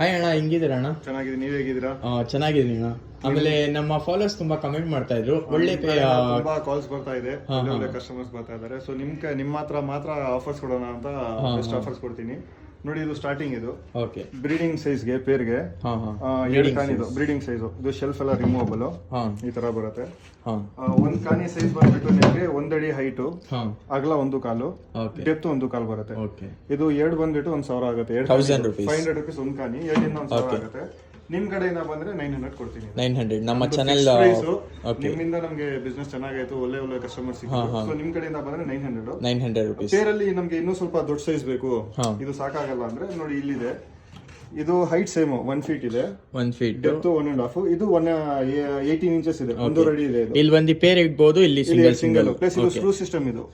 Hi ಅಣ್ಣ, ಹೆಂಗಿದ್ದೀರ ಅಣ್ಣ? ಚೆನ್ನಾಗಿದ್ದೀನಿ, ನೀವ್ ಹೇಗಿದ್ದೀರಾ? ಚೆನ್ನಾಗಿದ್ದೀನಿ ಅಣ್ಣ. ಆಮೇಲೆ ನಮ್ಮ ಫಾಲೋವರ್ಸ್ ತುಂಬಾ ಕಮೆಂಟ್ ಮಾಡ್ತಾ ಇದ್ರು, ಒಳ್ಳೆ ತುಂಬಾ ಕಾಲ್ಸ್ ಬರ್ತಾ ಇದೆ, ಒಳ್ಳೆ ಕಸ್ಟಮರ್ಸ್ ಬರ್ತಾ ಇದ್ದಾರೆ. ಸೊ ನಿಮ್ಮ ಹತ್ರ ಮಾತ್ರ ಆಫರ್ಸ್ ಕೊಡೋಣ ಅಂತ ಬೆಸ್ಟ್ ಆಫರ್ಸ್ ಕೊಡ್ತೀನಿ ನೋಡಿ. ಇದು ಸ್ಟಾರ್ಟಿಂಗ್, ಇದು ಓಕೆ ಬ್ರೀಡಿಂಗ್ ಸೈಜ್ಗೆ ಪೇರ್ಗೆ 7 ಕಾನಿ ಇದು ಬ್ರೀಡಿಂಗ್ ಸೈಜ್. ಇದು ಶೆಲ್ಫ್ ಎಲ್ಲ ರಿಮೂವಬಲ್ ಈ ತರ ಬರುತ್ತೆ. ಒಂದ್ ಕಾನಿ ಸೈಜ್ ಬಂದ್ಬಿಟ್ಟು ನಿಮಗೆ 1 ಅಡಿ ಹೈಟು, ಅಗಲ 1 ಕಾಲು, ಡೆಪ್ತ್ 1 ಕಾಲು ಬರುತ್ತೆ. ಇದು 2 ಬಂದ್ಬಿಟ್ಟು 1,000 ಆಗುತ್ತೆ. 500 ರುಪೀಸ್ ಒಂದ್ ಕಾನಿ, 2 1,000 ಆಗುತ್ತೆ. ನಿಮ್ ಕಡೆಯಿಂದ ಬಂದ್ರೆ 900 ಕೊಡ್ತೀನಿ. 900 ನಮ್ಮ ಚಾನೆಲ್ ನಿಮ್ಮಿಂದ ನಮ್ಗೆ ಬಿಸ್ನೆಸ್ ಚೆನ್ನಾಗಾಯ್ತು, ಒಳ್ಳೆ ಕಸ್ಟಮರ್ ಸಿಕ್ಕಿದ್ರು. ಸೊ ನಿಮ್ ಕಡೆಯಿಂದ ಬಂದ್ರೆ 900 ರುಪೀಸ್. ಪೇರಲ್ಲಿ ನಮ್ಗೆ ಇನ್ನೂ ಸ್ವಲ್ಪ ದೊಡ್ಡ ಸೈಜ್ ಬೇಕು, ಇದು ಸಾಕಾಗಲ್ಲ ಅಂದ್ರೆ ನೋಡಿ ಇಲ್ಲಿದೆ. ಇದು ಹೈಟ್ ಸೇಮ್ 1 ಫೀಟ್ ಇದೆ, 1 ಫೀಟ್ ಡೆಪ್ತ್ 1.5. ಇದು 18 ಇಂಚಸ್ ಇದೆ, 1 ಅಡಿ ಇದೆ. ಇಲ್ಲಿ ಒಂದು ಪೇರ್ ಇಡ್ಬೋದು, ಇಲ್ಲಿ ಸಿಂಗಲ್ ಪ್ಲಸ್ ಇದು ಸ್ಕ್ರೂ ಸಿಸ್ಟಮ್. ಇದು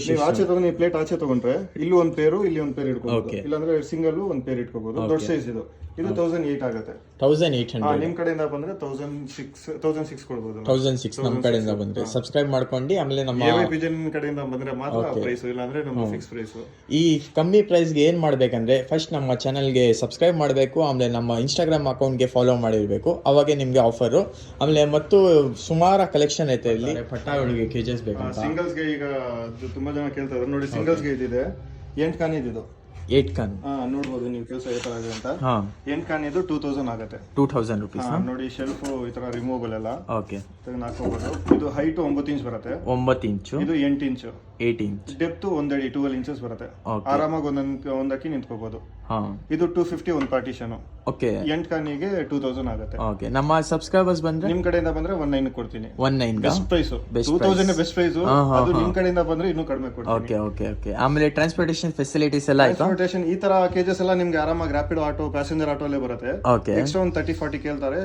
ನೀವು ಆಚೆ ತಗೊಂಡು ಪ್ಲೇಟ್ ಆಚೆ ತಗೊಂಡ್ರೆ ಇಲ್ಲಿ ಒಂದ್ ಪೇರು, ಇಲ್ಲಿ ಒಂದ್ ಪೇರ್ ಇಟ್ಕೋಬಹುದು. ಇಲ್ಲಾಂದ್ರೆ ಸಿಂಗಲ್ ಒಂದ್ ಪೇರ್ ಇಟ್ಕೋಬಹುದು. ದೊಡ್ಡ ಸೈಜ್ ಇದು 1008 ಆಗುತ್ತೆ. 1800 ನಿಮ್ ಕಡೆಯಿಂದ ಬಂದ್ರೆ 1006 ಕೊಡ್ಬೋದು. 1006 ನಮ್ ಕಡೆಯಿಂದ ಬಂದ್ರೆ ಸಬ್ಸ್ಕ್ರೈಬ್ ಮಾಡ್ಕೊಂಡು, ಆಮೇಲೆ ನಮ್ಮ ಪಿಜನ್ ಕಡೆಯಿಂದ ಬಂದ್ರೆ ಮಾತ್ರ ಪ್ರೈಸ್, ಇಲ್ಲಾಂದ್ರೆ ನಮ್ಮ ಫಿಕ್ಸ್ ಪ್ರೈಸ್. ಈ ಕಮ್ಮಿ ಪ್ರೈಸ್ಗೆ ಏನ್ ಮಾಡ್ಬೇಕಂದ್ರೆ ಫಸ್ಟ್ ನಮ್ಮ ಚಾನಲ್ಗೆ ಸಬ್ಸ್ಕ್ರೈಬ್ ಮಾಡಬೇಕು, ಆಮೇಲೆ ನಮ್ಮ ಇನ್ಸ್ಟಾಗ್ರಾಮ್ ಅಕೌಂಟ್ಗೆ ಫಾಲೋ ಮಾಡಿರ್ಬೇಕು, ಅವಾಗೆ ನಿಮ್ಗೆ ಆಫರ್. ಆಮೇಲೆ ಮತ್ತು ಸುಮಾರು ಕಲೆಕ್ಷನ್ ಐತೆ ಇಲ್ಲಿ. ಪಟ್ಟಾಗಳಿಗೆ ಕೇಜಸ್ ಬೇಕು. ಸಿಂಗಲ್ಸ್ಗೆ ಈಗ ತುಂಬಾ ಜನ ಕೇಳ್ತಾ ಇದ್ದಾರೆ ನೋಡಿ. ಸಿಂಗಲ್ಸ್ಗೆ ಇದಿದೆ 8 ಕಾನಿ ಇದು 8 ಕಾನ್ ನೋಡ್ಬೋದು ನೀವು, ಕೆಲಸ ಯಾವ ತರ ಆಗಿದೆ ಅಂತ. 8 ಕಾನಿ ಇದು 2000 ಆಗುತ್ತೆ. 2000 ರುಪೀಸ್ ನೋಡಿ. ಶೆಲ್ಫ್ ಈ ತರ ರಿಮೂವಬಲ್ ಎಲ್ಲ ಓಕೆ ತೆಗೆದು ಹಾಕೋಬಹುದು. ಇದು ಹೈಟ್ 9 ಇಂಚ್ ಬರುತ್ತೆ. 9 ಇಂಚು. ಇದು 8 ಇಂಚು. 8 ಇಂಚ್. ಡೆಪ್ತ್ 1 ಅಡಿ 12 ಇಂಚಸ್ ಬರುತ್ತೆ. ಆರಾಮಾಗಿ ಒಂದಕ್ಕೆ ನಿಂತ್ಕೋಬಹುದು. ಇದು 250 ಒಂದು ಪಾರ್ಟಿಷನ್. ಓಕೆ 8 ಕಾನಿಗೆ 2000 ಆಗುತ್ತೆ. ಓಕೆ ನಮ್ಮ ಸಬ್ಸ್ಕ್ರೈಬರ್ಸ್ ಬಂದ್ರೆ ನಿಮ್ ಕಡೆಯಿಂದ ಬಂದ್ರೆ 19 ಕೊಡ್ತೀನಿ. 19 ಬೆಸ್ಟ್ ಪ್ರೈಸ್. 2000 best price. ಅದು ನಿಮ್ ಕಡೆಯಿಂದ ಬಂದ್ರೆ ಇನ್ನೂ ಕಡಿಮೆ ಕೊಡ್ತೀನಿ. Okay okay okay. ಆಮೇಲೆ ಟ್ರಾನ್ಸ್ಪೋರ್ಟೇಷನ್ ಫೆಸಿಲಿಟೀಸ್ ಎಲ್ಲ ಆಯ್ತಾ? ಟ್ರಾನ್ಸ್ಪೋರ್ಟೇಷನ್ ಈ ತರ ಕೇಜಸ್ ಎಲ್ಲ ನಿಮ್ಗೆ ಆರಾಮಾಗಿ ರ್ಯಾಪಿಡ್ ಆಟೋ, ಪ್ಯಾಸೆಂಜರ್ ಆಟೋ ಅಲ್ಲೇ ಬರುತ್ತೆ. ಎಕ್ಸ್ಟ್ರಾ ಒಂದು 30-40 ಕೇಳ್ತಾರೆ.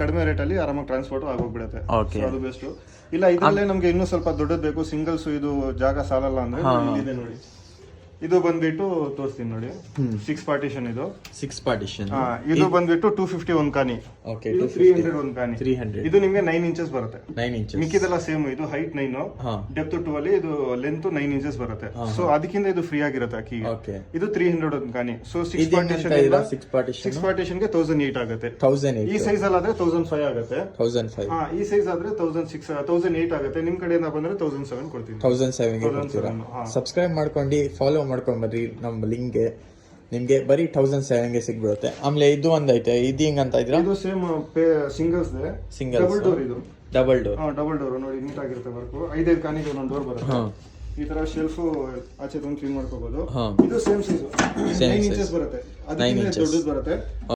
ಕಡಿಮೆ ರೇಟ್ ಅಲ್ಲಿ ಆರಾಮಾಗಿ ಟ್ರಾನ್ಸ್ಪೋರ್ಟ್ ಆಗೋಗ್ಬಿಡುತ್ತೆ. ಅದು ಬೆಸ್ಟ್. ಇಲ್ಲ ಇದ್ರಲ್ಲೇ ನಮ್ಗೆ ಇನ್ನೂ ಸ್ವಲ್ಪ ದೊಡ್ಡದು ಬೇಕು, ಸಿಂಗಲ್ಸ್ ಇದು ಜಾಗ ಸಾಲಲ್ಲ ಅಂದ್ರೆ ಇದೆ ನೋಡಿ. ಇದು ಬಂದ್ಬಿಟ್ಟು ತೋರಿಸ್ತೀನಿ ನೋಡಿ. 6 ಪಾರ್ಟಿಷನ್. ಇದು 6 ಪಾರ್ಟಿಷನ್. ಇದು ಬಂದ್ಬಿಟ್ಟು 250 ಒಂದು ಕಾನಿ. ಓಕೆ 300 ಒಂದು ಕಾನಿ. 300. ಇದು ನಿಮಗೆ 9 ಇಂಚಸ್ ಬರುತ್ತೆ. 9 ಇಂಚಸ್. ಮಿಕ್ಕಿದೆಲ್ಲ ಸೇಮ್. ಇದು ಹೈಟ್ 9, ಡೆಪ್ತ್ 12, ಇದು ಲೆಂತ್ 9 ಇಂಚಸ್ ಬರುತ್ತೆ. ಸೊ ಅದಕ್ಕಿಂತ ಇದು ಫ್ರೀ ಆಗಿರುತ್ತೆ ಅಕ್ಕಿಗೆ. ಇದು 300 ಒಂದು ಕಾನಿ. ಸೊ 6 ಪಾರ್ಟಿಷನ್ ಗೆ 1008 ಆಗುತ್ತೆ. 1008. ಈ ಸೈಜ್ ಅಲ್ಲಾದ್ರೆ 1005 ಆಗುತ್ತೆ. 1005. ಈ ಸೈಜ್ ಆದ್ರೆ 1008 ಆಗುತ್ತೆ. ನಿಮ್ ಕಡೆಯಿಂದ ಬಂದ್ರೆ 1007 ಕೊಡ್ತೀನಿ. 1007 ಗೆ ಕೊಡ್ತೀರಾ? ಸಬ್ಸ್ಕ್ರೈಬ್ ಮಾಡ್ಕೊಂಡು ಫಾಲೋ ಮಾಡ್ಕೊಂಡ್ ಬರ್ರಿ ನಮ್ಮ ಲಿಂಕ್ಗೆ. ನಿಮ್ಗೆ ಬರೀ 1007 ಗೆ ಸಿಗ್ಬಿಡುತ್ತೆ. ಆಮೇಲೆ ಇದು ಒಂದೈತೆ, ಇದು ಹಿಂಗ್ ಅಂತ ಇದ್ರ. ಇದು ಸೇಮ್ ಸಿಂಗಲ್ಸ್. Double door. ಇದು ಡಬಲ್ ಡೋರ್ ನೋಡಿ, ನೀಟ್ ಆಗಿರುತ್ತೆ ವರ್ಕ್. 5 ಕಾನಿಗೆ ಒಂದೊಂದು ಡೋರ್ ಬರುತ್ತೆ. ಈ ತರ ಶೆಲ್ಫ್ ಆಚೆ ತಂದು ಕ್ಲೀನ್ ಮಾಡ್ಕೋಬಹುದು. ಇದು ಸೇಮ್ ಸೈಜ್ 9 ಇಂಚಸ್ ಬರುತ್ತೆ. ಅದಕ್ಕಿಂತ ದೊಡ್ಡದು ಬರುತ್ತೆ.